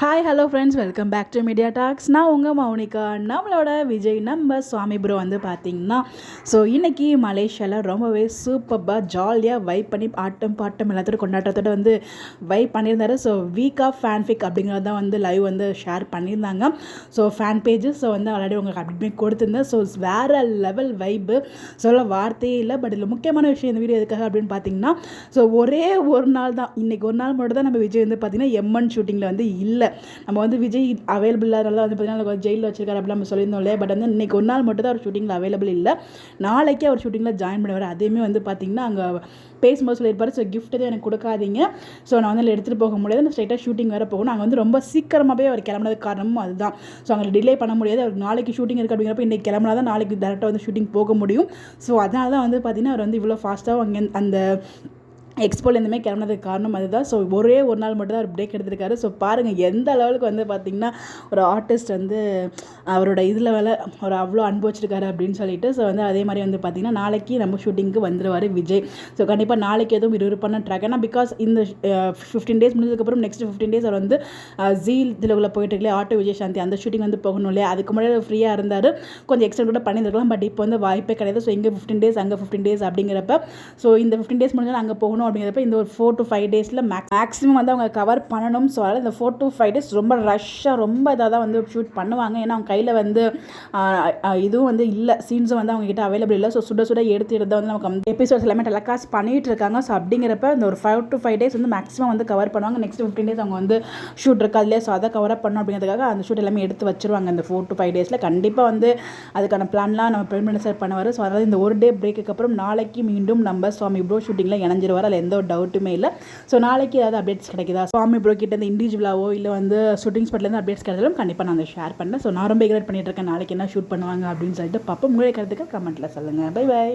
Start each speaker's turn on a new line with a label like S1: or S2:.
S1: Hi hello friends, welcome back to Media Talks. நான் உங்கள் மௌனிகா. நம்மளோட விஜய் நம்ம சுவாமி ப்ரோ வந்து பார்த்திங்கன்னா இன்றைக்கி மலேசியாவில் ரொம்பவே சூப்பராக ஜாலியாக வைப் பண்ணி ஆட்டம் பாட்டம் எல்லாத்தோட கொண்டாட்டத்தோட வந்து வைப் பண்ணியிருந்தாரு. வீக் ஆஃப் ஃபேன்ஃபிக் அப்படிங்கிறது தான் வந்து லைவ் வந்து ஷேர் பண்ணியிருந்தாங்க. ஃபேன் பேஜஸ் வந்து ஆல்ரெடி உங்களுக்கு அப்டேட் கொடுத்துருந்தேன். வேறு லெவல் வைப்பு சொல்ல வார்த்தையே இல்லை. பட் இதில் முக்கியமான விஷயம் இந்த வீடியோ எதுக்காக அப்படின்னு பார்த்தீங்கன்னா ஒரே ஒரு நாள் தான், இன்றைக்கி ஒரு நாள் மட்டும் தான் நம்ம விஜய் வந்து பார்த்திங்கன்னா எம்என் ஷூட்டிங்கில் வந்து இல்லை. நம்ம வந்து விஜய் அவைலபிள் இல்லாதனால வந்து பார்த்தீங்கன்னா ஜெயிலில் வச்சிருக்காரு அப்படி நம்ம சொல்லியிருந்தோம் இல்லையா. பட் வந்து இன்றைக்கி ஒரு நாள் மட்டும் தான் அவர் ஷூட்டிங்கில் அவைலபிள் இல்லை. நாளைக்கே அவர் ஷூட்டிங்கில் ஜாயின் பண்ணுவார். அதேமே வந்து பார்த்திங்கன்னா அங்கே பேசும்போது சொல்லியிருப்பாரு, கிஃப்ட் எதுவும் எனக்கு கொடுக்காதீங்க, நான் வந்து எடுத்துகிட்டு போக முடியாது, நான் ஸ்ட்ரைட்டாக ஷூட்டிங் வேறு போகணும். அங்கே வந்து ரொம்ப சீக்கிரமாகவே அவர் கிளம்புனதுக்கு காரணமும் அதுதான். அங்கே டிலே பண்ண முடியாது. அவருக்கு நாளைக்கு ஷூட்டிங் இருக்குது அப்படிங்கிறப்ப இன்றைக்கி கிளம்புனா தான் நாளைக்கு டேரெக்டாக வந்து ஷூட்டிங் போக முடியும். அதனால தான் வந்து பார்த்திங்கன்னா அவர் வந்து இவ்வளோ ஃபாஸ்ட்டாக அங்கே அந்த எக்ஸ்போல இந்தமாதிரி கிளம்புனதுக்கு காரணம் அதுதான். ஒரே ஒரு நாள் மட்டும் தான் அவர் பிரேக் எடுத்திருக்காரு. பாருங்கள் எந்த லெவலுக்கு வந்து பார்த்திங்கன்னா ஒரு ஆர்டிஸ்ட் வந்து அவரோட இதில் ஒரு அவ்வளோ அனுபவிச்சிருக்காரு அப்படின்னு சொல்லிட்டு வந்து அதே மாதிரி வந்து பார்த்திங்கன்னா நாளைக்கு நம்ம ஷூட்டிங்க்கு வந்துடுவார் விஜய். கண்டிப்பாக நாளைக்கு எதுவும் விறுவிறுப்பான ட்ராக். ஏன்னா பிகாஸ் இந்த 15 டேஸ் முடிஞ்சதுக்கப்புறம் நெக்ஸ்ட் 15 டேஸ் அவர் வந்து ஜீ இதில் போயிட்டு இருக்கலையே ஆட்டோ விஜய் சாந்தி அந்த ஷூட்டிங் வந்து போகணும் இல்லையா. அதுக்கு முன்னாடி ஃப்ரீயாக இருந்தார், கொஞ்சம் எக்ஸ்டெண்ட் கூட பண்ணியிருக்கலாம். பட் இப்போ வந்து வாய்ப்பே கிடையாது. இங்கே 15 டேஸ் அங்கே 15 டேஸ் அப்படிங்கிறப்ப இந்த 15 டேஸ் முடிஞ்சாலும் அங்கே போகணும் அப்படிங்கிறப்ப இந்த ஒரு 4 to 5 டேஸில் மேக்ஸிமம் வந்து அவங்க கவர் பண்ணணும். அதனால் இந்த 4 to 5 டேஸ் ரொம்ப ரஷ்ஷாக ரொம்ப இதாக தான் வந்து ஷூட் பண்ணுவாங்க. ஏன்னா அவங்க கையில் வந்து இதுவும் வந்து இல்லை, சீன்ஸும் வந்து அவங்க கிட்ட அவைலபிள் இல்லை. சுட சுட எடுத்து வந்து நமக்கு எபிசோட்ஸ் எல்லாமே டெலகாஸ்ட் பண்ணிட்டு இருக்காங்க. அப்படிங்கிறப்ப இந்த ஒரு 5 to 5 டேஸ் வந்து மேக்ஸிமம் வந்து கவர் பண்ணுவாங்க. நெக்ஸ்ட் 15 டேஸ் அவங்க வந்து ஷூட் இருக்கா இல்லையா, அதை கவர் பண்ணணும் அப்படிங்கிறதுக்காக அந்த ஷூட் எல்லாமே எடுத்து வச்சிருவாங்க. இந்த 4 to 5 டேஸில் கண்டிப்பாக வந்து அதுக்கான பிளான்லாம் நம்ம பிரைம் மினிஸ்டர் பண்ணுவார். அதனால் இந்த ஒரு டே பிரேக்குக்கு அப்புறம் நாளைக்கு மீண்டும் நம்ம சுவாமி ப்ரோ ஷூட்டிங்கில் இணைஞ்சிருவார். அதில் எந்த ஒரு டவுட்டுமே இல்லை. நாளைக்கு ஏதாவது அப்டேட்ஸ் கிடைக்குதா, சுவாமி ப்ரோ கிட்ட இந்த இண்டிவிஜுவலாவோ இல்லை வந்து ஷூட்டிங் ஸ்பாட்லேருந்து அப்டேட்ஸ் கிடைச்சாலும் கண்டிப்பாக நான் அதை ஷேர் பண்ணேன். நான் ரொம்ப எக்ஸைட் பண்ணிட்டு இருக்கேன் நாளைக்கு என்ன ஷூட் பண்ணுவாங்க அப்படின்னு சொல்லிட்டு பார்ப்போம். உங்களுடைய கருத்துக்கள் கமெண்ட்டில் சொல்லுங்கள். Bye by.